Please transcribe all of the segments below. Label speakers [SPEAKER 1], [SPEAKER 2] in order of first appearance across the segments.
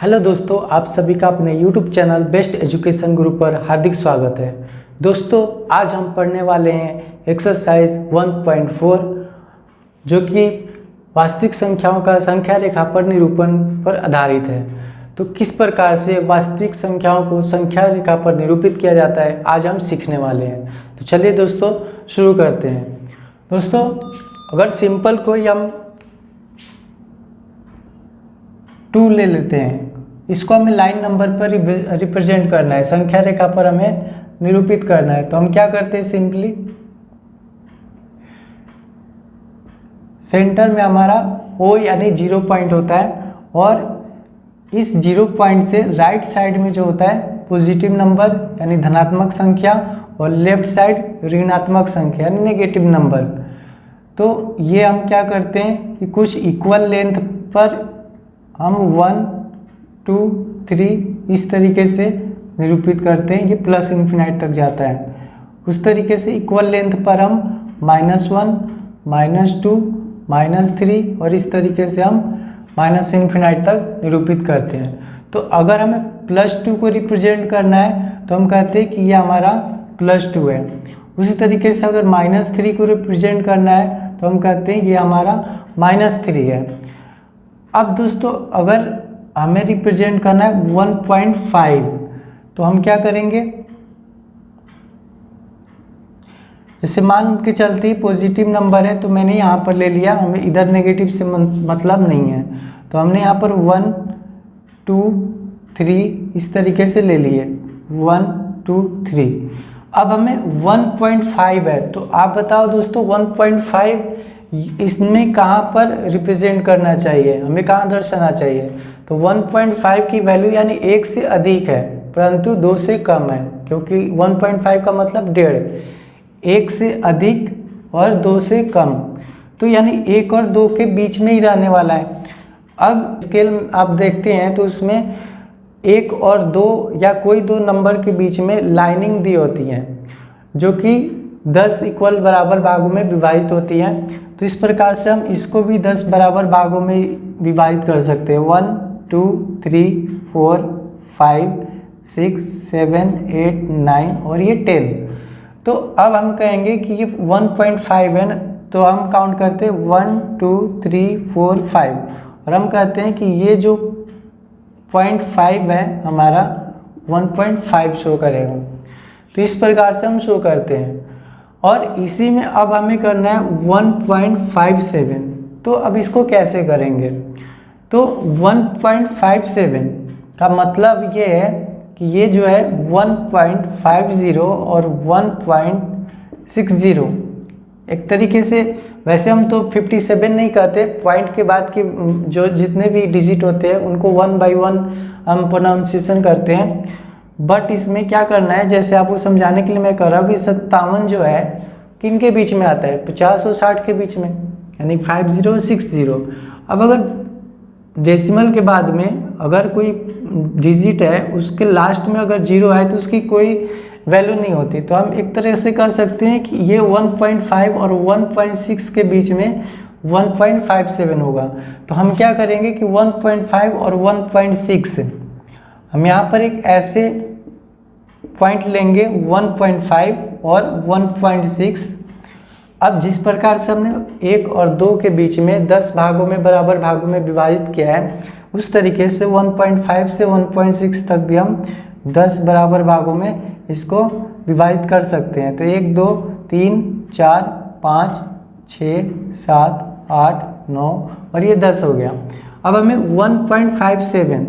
[SPEAKER 1] Hello दोस्तों, आप सभी का अपने YouTube चैनल बेस्ट एजुकेशन गुरु पर हार्दिक स्वागत है। दोस्तों, आज हम पढ़ने वाले हैं एक्सरसाइज 1.4 जो कि वास्तविक संख्याओं का संख्या रेखा पर निरूपण पर आधारित है। तो किस प्रकार से वास्तविक संख्याओं को संख्या रेखा पर निरूपित किया जाता है आज हम सीखने वाले हैं। तो चलिए दोस्तों शुरू करते हैं। दोस्तों, अगर सिंपल कोई हम 2 ले लेते हैं, इसको हमें लाइन नंबर पर रिप्रेजेंट करना है, संख्या रेखा पर हमें निरूपित करना है। तो हम क्या करते हैं, सिंपली सेंटर में हमारा O यानी 0 पॉइंट होता है और इस 0 पॉइंट से राइट साइड में जो होता है पॉजिटिव नंबर यानी धनात्मक संख्या और लेफ्ट साइड ऋणात्मक संख्या यानी नेगेटिव नंबर। तो ये हम क्या करते हैं कि कुछ इक्वल लेंथ पर हम 1, 2, 3 इस तरीके से निरूपित करते हैं। ये प्लस इन्फिनाइट तक जाता है। उस तरीके से इक्वल लेंथ पर हम -1, -2, -3 और इस तरीके से हम माइनस इन्फिनाइट तक निरूपित करते हैं। तो अगर हमें +2 को रिप्रेजेंट करना है तो हम कहते हैं कि ये हमारा +2 है। उसी तरीके से अगर -3 को रिप्रेजेंट करना है तो हम कहते हैं ये हमारा -3 है। अब दोस्तों, अगर हमें रिप्रेजेंट करना है 1.5 तो हम क्या करेंगे, जैसे मान के चलते पॉजिटिव नंबर है तो मैंने यहाँ पर ले लिया, हमें इधर नेगेटिव से मतलब नहीं है, तो हमने यहाँ पर 1, 2, 3 इस तरीके से ले लिए 1, 2, 3। अब हमें 1.5 है, तो आप बताओ दोस्तों 1.5 इसमें कहाँ पर रिप्रेजेंट करना चाहिए, हमें कहाँ दर्शाना चाहिए। तो 1.5 की वैल्यू यानी 1 से अधिक है परंतु 2 से कम है, क्योंकि 1.5 का मतलब 1.5, 1 से अधिक और 2 से कम, तो यानी 1 और 2 के बीच में ही रहने वाला है। अब स्केल आप देखते हैं तो उसमें 1 और 2 या कोई 2 नंबर के बीच में लाइनिंग दी होती है जो कि 10 इक्वल बराबर भागों में विभाजित होती है। तो इस प्रकार से हम इसको भी 10 बराबर भागों में विभाजित कर सकते हैं, 1, 2, 3, 4, 5, 6, 7, 8, 9 और ये 10। तो अब हम कहेंगे कि ये 1.5 है ना, तो हम काउंट करते हैं 1, 2, 3, 4, 5 और हम कहते हैं कि ये जो 0.5 है हमारा 1.5 शो करेगा। तो इस प्रकार से हम शो करते हैं और इसी में अब हमें करना है 1.57। तो अब इसको कैसे करेंगे, तो 1.57 का मतलब ये है कि ये जो है 1.50 और 1.60 एक तरीके से, वैसे हम तो 57 नहीं कहते, पॉइंट के बाद के जो जितने भी डिजिट होते हैं उनको 1 by 1 हम प्रोनाउंसिएशन करते हैं। बट इसमें क्या करना है, जैसे आपको समझाने के लिए मैं कह रहा हूँ कि 57 जो है किन के बीच में आता है, 50 और 60 के बीच में, यानी 50 और 60। अब अगर डेसिमल के बाद में अगर कोई डिजिट है उसके लास्ट में अगर 0 आए तो उसकी कोई वैल्यू नहीं होती। तो हम एक तरह से कह सकते हैं कि ये 1.5 और 1.6 के बीच में 1.57 होगा। तो हम क्या करेंगे कि 1.5 और 1.6 हम यहाँ पर एक ऐसे पॉइंट लेंगे 1.5 और 1.6। अब जिस प्रकार से हमने 1 और 2 के बीच में 10 भागों में बराबर भागों में विभाजित किया है, उस तरीके से 1.5 से 1.6 तक भी हम 10 बराबर भागों में इसको विभाजित कर सकते हैं। तो 1, 2, 3, 4, 5, 6, 7, 8, 9 और ये 10 हो गया। अब हमें 1.57,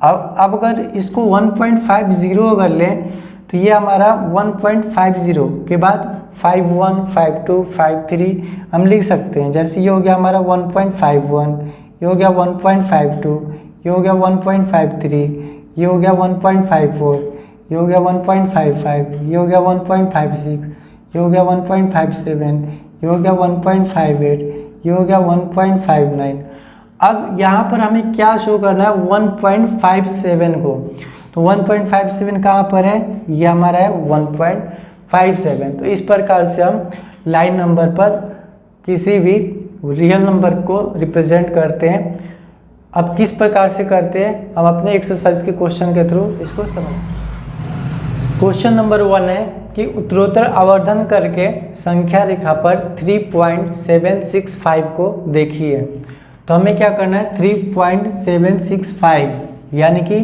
[SPEAKER 1] अब अगर इसको 1.50 अगर लें तो ये हमारा 1.50 के बाद 51, 52, 53 हम लिख सकते हैं। जैसे ये हो गया हमारा 1.51, ये हो गया 1.52, ये हो गया 1.53, ये हो गया 1.54, ये हो गया 1.55, ये हो गया 1.56, ये हो गया 1.57, ये हो गया 1.58, ये हो गया 1.59। अब यहाँ पर हमें क्या शो करना है, 1.57 को। तो 1.57 कहाँ पर है, ये हमारा है 1.57। तो इस प्रकार से हम लाइन नंबर पर किसी भी रियल नंबर को रिप्रेजेंट करते हैं। अब किस प्रकार से करते हैं हम अपने एक्सरसाइज के क्वेश्चन के थ्रू इसको समझते। क्वेश्चन नंबर 1 है कि उत्तरोत्तर आवर्धन करके संख्या रेखा पर 3.765 को देखिए। तो हमें क्या करना है, 3.765 यानी कि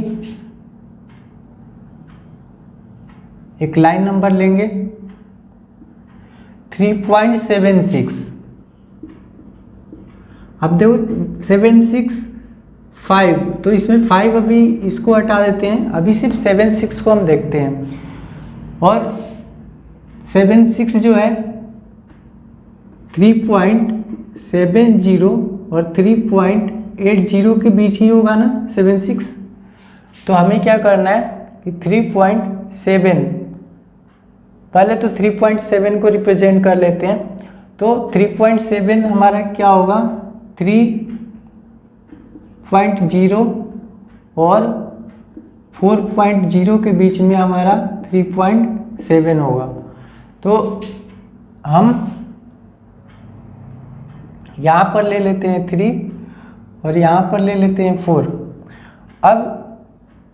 [SPEAKER 1] एक लाइन नंबर लेंगे 3.76। अब देखो 765, तो इसमें 5 अभी इसको हटा देते हैं, अभी सिर्फ 76 को हम देखते हैं। और 76 जो है 3.70 और 3.80 के बीच ही होगा ना 76। तो हमें क्या करना है कि 3.7, पहले तो 3.7 को रिप्रेजेंट कर लेते हैं। तो 3.7 हमारा क्या होगा, 3.0 और 4.0 के बीच में हमारा 3.7 होगा। तो हम यहाँ पर ले लेते हैं 3 और यहाँ पर ले लेते हैं 4। अब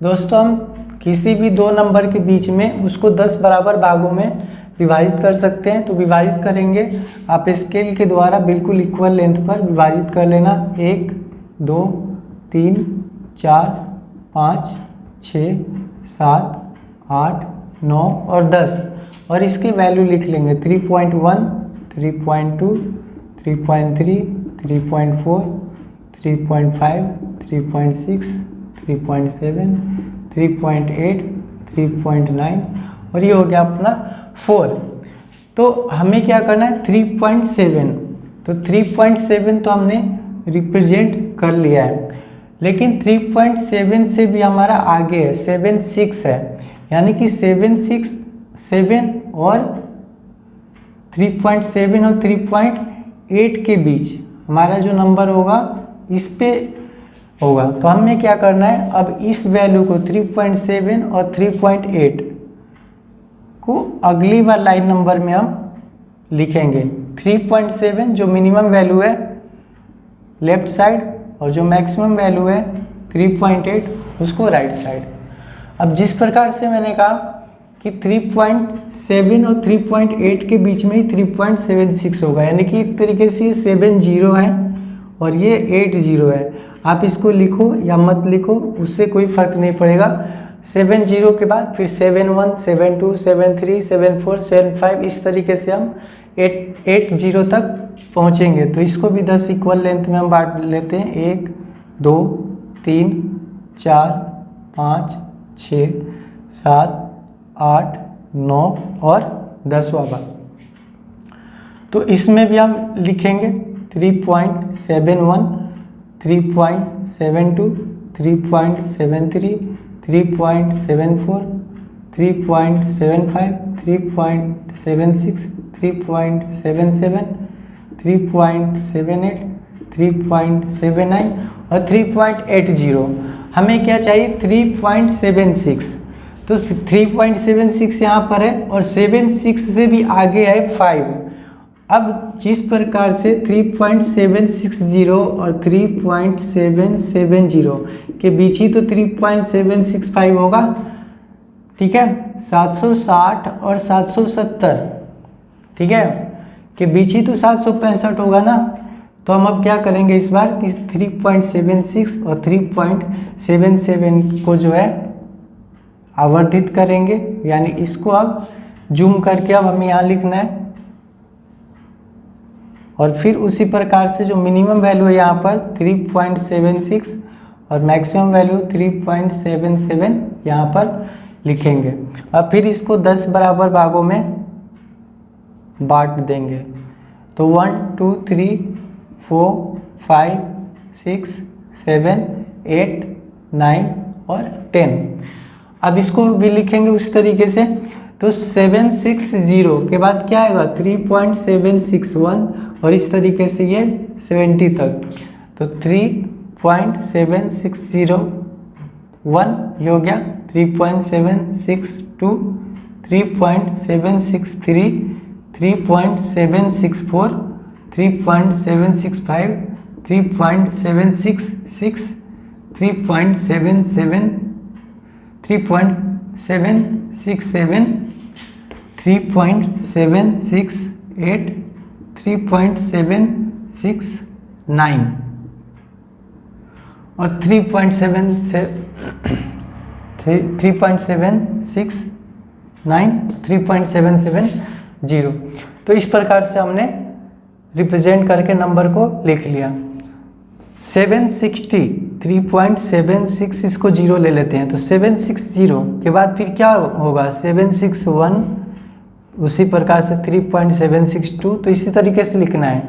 [SPEAKER 1] दोस्तों हम किसी भी दो नंबर के बीच में उसको 10 बराबर भागों में विभाजित कर सकते हैं। तो विभाजित करेंगे, आप स्केल के द्वारा बिल्कुल इक्वल लेंथ पर विभाजित कर लेना। 1 2 3 4 5 6 7 8 9 और 10, और इसकी वैल्यू लिख लेंगे 3.1 3.2 3.3 3.4 3.5 3.6 3.7 3.8 3.9 और ये हो गया अपना 4। तो हमें क्या करना है 3.7, तो 3.7 तो हमने रिप्रेजेंट कर लिया है, लेकिन 3.7 से भी हमारा आगे है 7.6 है, यानी कि 7.67 और 3.7 और 3.8 के बीच हमारा जो नंबर होगा इस पे होगा। तो हमें क्या करना है, अब इस वैल्यू को 3.7 और 3.8 को अगली बार लाइन नंबर में हम लिखेंगे। 3.7 जो मिनिमम वैल्यू है लेफ्ट साइड और जो मैक्सिमम वैल्यू है 3.8 उसको राइट साइड। अब जिस प्रकार से मैंने कहा कि 3.7 और 3.8 के बीच में ही 3.76 होगा, यानी कि एक तरीके से ये 70 है और ये 80 है। आप इसको लिखो या मत लिखो उससे कोई फर्क नहीं पड़ेगा। 70 के बाद फिर 71 72 73 74 75 इस तरीके से हम 80 तक पहुँचेंगे। तो इसको भी 10 इक्वल लेंथ में हम बांट लेते हैं। 1 2 3 4 5 6 7 8 9 और 10वां बार। तो इसमें भी हम लिखेंगे 3.71 3.72 3.73 3.74 3.75 3.76 3.77 3.78 3.79 और 3.80। हमें क्या चाहिए 3.76। तो 3.76 यहाँ पर है और 76 से भी आगे है 5। अब जिस प्रकार से 3.760 और 3.770 के बीच ही तो 3.765 होगा, ठीक है। 760 और 770, ठीक है, के बीच ही तो 765 होगा ना। तो हम अब क्या करेंगे इस बार कि 3.76 और 3.77 को जो है आवर्धित करेंगे, यानी इसको अब जूम करके अब हमें यहाँ लिखना है। और फिर उसी प्रकार से जो मिनिमम वैल्यू है यहाँ पर 3.76 और मैक्सिमम वैल्यू 3.77 यहाँ पर लिखेंगे। और फिर इसको 10 बराबर भागों में बांट देंगे। तो 1 2 3 4 5 6 7 8 9 और 10। अब इसको भी लिखेंगे उस तरीके से। तो 760 के बाद क्या आएगा 3.761 और इस तरीके से ये 70 तक। तो 3.7601 ये हो गया, 3.762 3.763 3.764 3.765 3.766 3.77, 3.767, 3.768, 3.769 और 3.769, 3.770। तो इस प्रकार से हमने रिप्रेजेंट करके नंबर को लिख लिया। 760, 3.76 इसको 0 ले लेते हैं, तो 760 के बाद फिर क्या होगा 761, उसी प्रकार से 3.762, तो इसी तरीके से लिखना है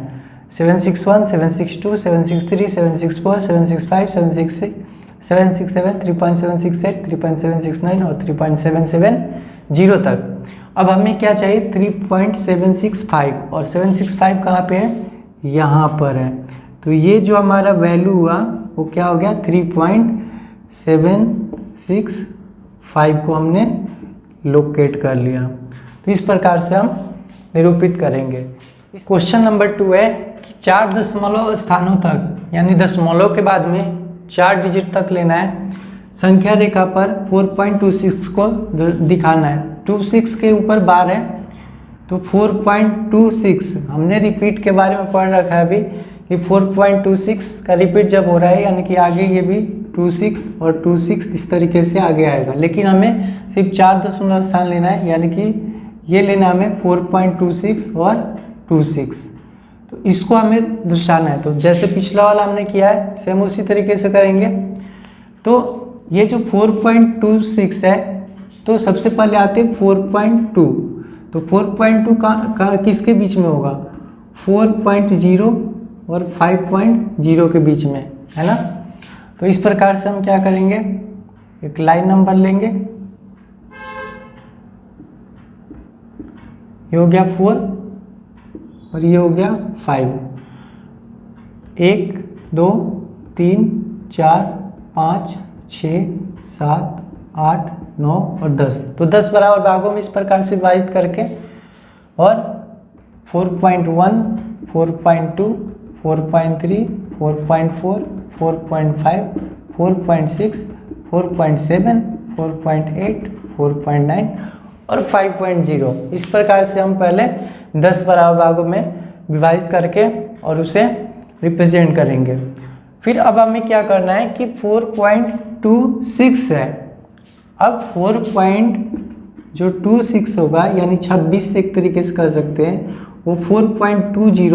[SPEAKER 1] 761, 762, 763, 764, 765, 766, 767, 3.768, 3.769 और 3.770 तक। अब हमें क्या चाहिए 3.765, और 765 कहाँ पे है, यहाँ पर है। तो ये जो हमारा वैल्यू हुआ वो क्या हो गया 3.765 को हमने लोकेट कर लिया। तो इस प्रकार से हम निरूपित करेंगे। क्वेश्चन नंबर 2 है कि 4 दशमलव स्थानों तक, यानी दशमलव के बाद में 4 डिजिट तक लेना है। संख्या रेखा पर 4.26 को दिखाना है। 26 के ऊपर बार है, तो 4.26 हमने रिपीट के बारे में पढ़ रखा है अभी कि 4.26 का रिपीट जब हो रहा है यानी कि आगे ये भी 26 और 26 इस तरीके से आगे आएगा। लेकिन हमें सिर्फ 4 दशमलव स्थान लेना है, यानी कि ये लेना हमें 4.26 और 26। तो इसको हमें दर्शाना है। तो जैसे पिछला वाला हमने किया है सेम उसी तरीके से करेंगे। तो ये जो 4.26 है, तो सबसे पहले आते हैं 4.2। तो 4.2 का किसके बीच में होगा 4.0 और 5.0 के बीच में, है ना। तो इस प्रकार से हम क्या करेंगे, एक लाइन नंबर लेंगे, ये हो गया 4 और ये हो गया 5। 1 2 3 4 5 6 7 8 9 और 10। तो 10 बराबर भागों में इस प्रकार से विभाजित करके, और 4.1 4.2 4.3 4.4 4.5 4.6 4.7 4.8 4.9 और 5.0। इस प्रकार से हम पहले 10 बराबर भागों में विभाजित करके और उसे रिप्रेजेंट करेंगे। फिर अब हमें क्या करना है कि 4.26 है। अब 4.26 होगा, यानी 26 से एक तरीके से कर सकते हैं, वो 4.20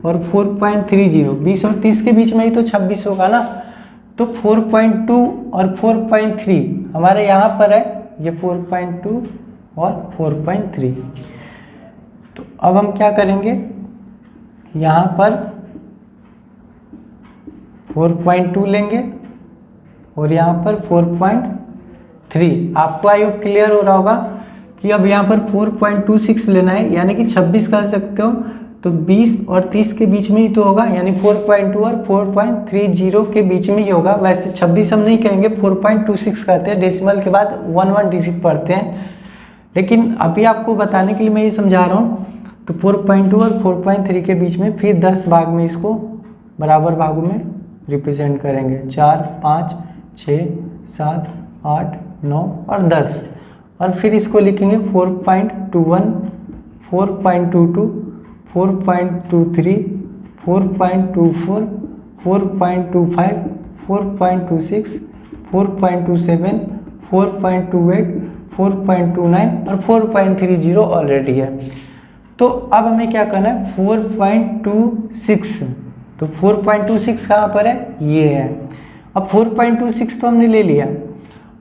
[SPEAKER 1] और 4.30, 20 और 30 के बीच में ही तो 26 होगा ना। तो 4.2 और 4.3 हमारे यहाँ पर है, ये 4.2 और 4.3। तो अब हम क्या करेंगे, यहाँ पर 4.2 लेंगे और यहाँ पर 4.3। आपको आई होप क्लियर हो रहा होगा कि अब यहाँ पर 4.26 लेना है, यानी कि 26 कर सकते हो, तो 20 और 30 के बीच में ही तो होगा, यानी 4.2 और 4.30 के बीच में ही होगा। वैसे 26 हम नहीं कहेंगे, 4.26 कहते हैं, डेसिमल के बाद 1 डिजिट पढ़ते हैं। लेकिन अभी आपको बताने के लिए मैं ये समझा रहा हूँ। तो 4.2 और 4.3 के बीच में फिर 10 भाग में इसको बराबर भागों में रिप्रेजेंट करेंगे, 4 5 6 7 8 9 और 10। और फिर इसको लिखेंगे 4.21 4.22 4.23 4.24 4.25 4.26 4.27 4.28 4.29 और 4.30 ऑलरेडी है। तो अब हमें क्या करना है 4.26। तो 4.26 कहाँ पर है, ये है। अब 4.26 तो हमने ले लिया,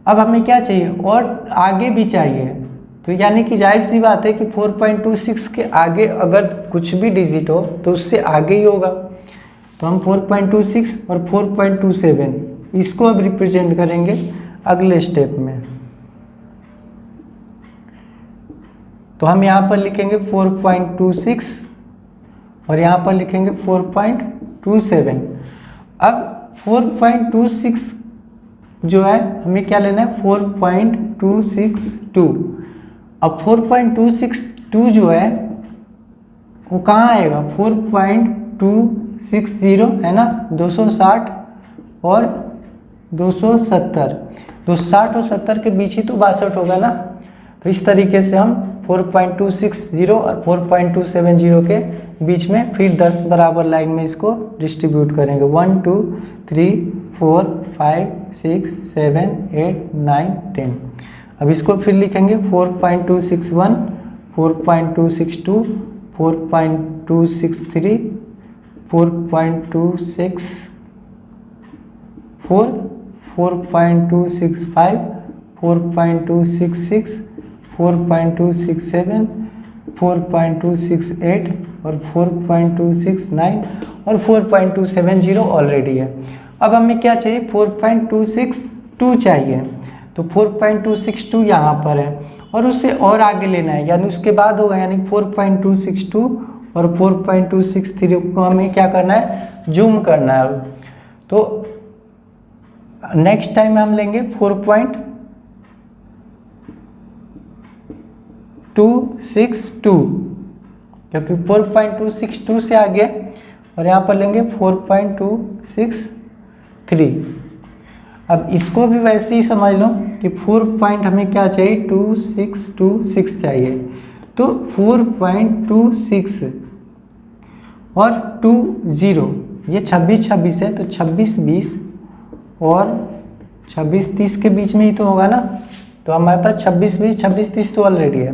[SPEAKER 1] अब हमें क्या चाहिए और आगे भी चाहिए। तो यानी कि जाहिर सी बात है कि 4.26 के आगे अगर कुछ भी डिजिट हो तो उससे आगे ही होगा। तो हम 4.26 और 4.27 इसको अब रिप्रेजेंट करेंगे अगले स्टेप में। तो हम यहाँ पर लिखेंगे 4.26 और यहाँ पर लिखेंगे 4.27। अब 4.26 जो है हमें क्या लेना है 4.262। अब 4.262 जो है वो कहाँ आएगा 4.260 है ना, 260 और 270, तो 60 और 70 के बीच ही तो 62 होगा ना। तो इस तरीके से हम 4.260 और 4.270 के बीच में फिर 10 बराबर लाइन में इसको डिस्ट्रीब्यूट करेंगे। 1 2 3 4 5 6 7 8 9 10। अब इसको फिर लिखेंगे 4.261, 4.262, 4.263, 4.264, 4.265, 4.266, 4.267, 4.268 और 4.269 और 4.270 ऑलरेडी है। अब हमें क्या चाहिए, 4.262 चाहिए, तो 4.262 यहाँ पर है और उससे और आगे लेना है, यानी उसके बाद होगा, यानी 4.262 और 4.263 को हमें क्या करना है, जूम करना है। तो नेक्स्ट टाइम हम लेंगे 4.262 क्योंकि 4.262 से आगे और यहाँ पर लेंगे 4.263। अब इसको भी वैसे ही समझ लो कि 4 पॉइंट हमें क्या चाहिए, 2626 चाहिए, तो 4.26 और 20 ये 26 है, तो 26-20 और 26-30 के बीच में ही तो होगा ना। तो हमारे पास 26-20 26-30 तो ऑलरेडी है।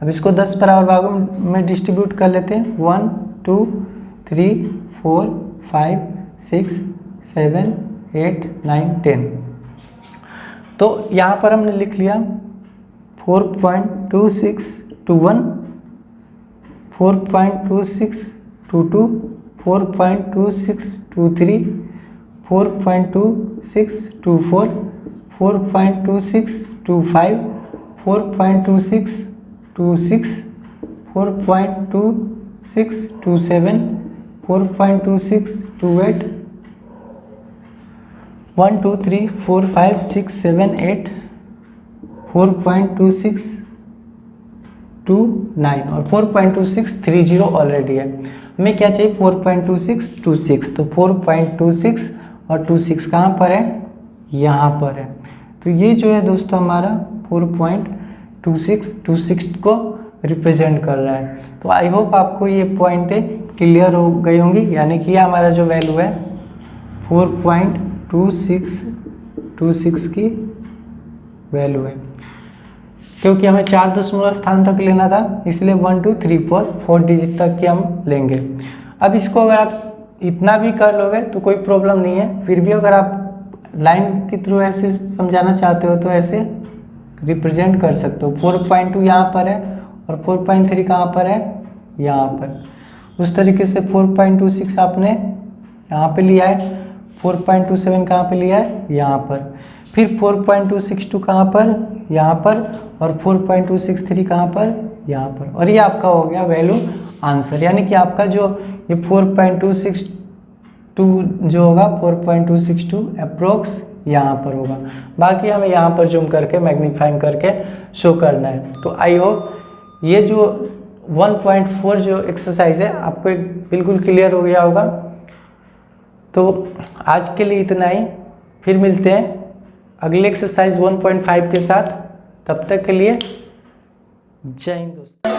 [SPEAKER 1] अब इसको 10 बराबर भागों में डिस्ट्रीब्यूट कर लेते हैं। 1 2 3 4 5 6 7 8 9 10। तो यहाँ पर हमने लिख लिया 4.2621, 4.2622, 4.2623, 4.2624, 4.2625, 4.2626, 4.2627, 4.2628, 1 2 3 4 5 6 7 8, 4.2629 और 4.2630 ऑलरेडी है। हमें क्या चाहिए, 4.2626, तो 4.26 और 26 कहाँ पर है, यहाँ पर है। तो ये जो है दोस्तों हमारा 4.2626 को रिप्रेजेंट कर रहा है। तो आई होप आपको ये पॉइंटें क्लियर हो गई होंगी, यानी कि हमारा जो वैल्यू है 4.2626 की वैल्यू है। क्योंकि हमें 4 दशमलव स्थान तक लेना था, इसलिए 1 2 3 4 डिजिट तक की हम लेंगे। अब इसको अगर आप इतना भी कर लोगे तो कोई प्रॉब्लम नहीं है, फिर भी अगर आप लाइन के थ्रू ऐसे समझाना चाहते हो तो ऐसे रिप्रेजेंट कर सकते हो। 4.2 यहाँ पर है और 4.3 कहाँ पर है, यहाँ पर। उस तरीके से 4.26 आपने यहाँ पे लिया है, 4.27 कहाँ पे लिया है, यहाँ पर। फिर 4.262 कहाँ पर, यहाँ पर, और 4.263 कहाँ पर, यहाँ पर। और ये आपका हो गया वैल्यू आंसर, यानी कि आपका जो ये 4.262 जो होगा 4.262 अप्रोक्स यहाँ पर होगा। बाकी हमें यहाँ पर जूम करके मैग्नीफाइंग करके शो करना है। तो आई होप ये जो 1.4 जो एक्सरसाइज है आपको एक बिल्कुल क्लियर हो गया होगा। तो आज के लिए इतना ही, फिर मिलते हैं अगले एक्सरसाइज 1.5 के साथ। तब तक के लिए जय हिंद दोस्तों।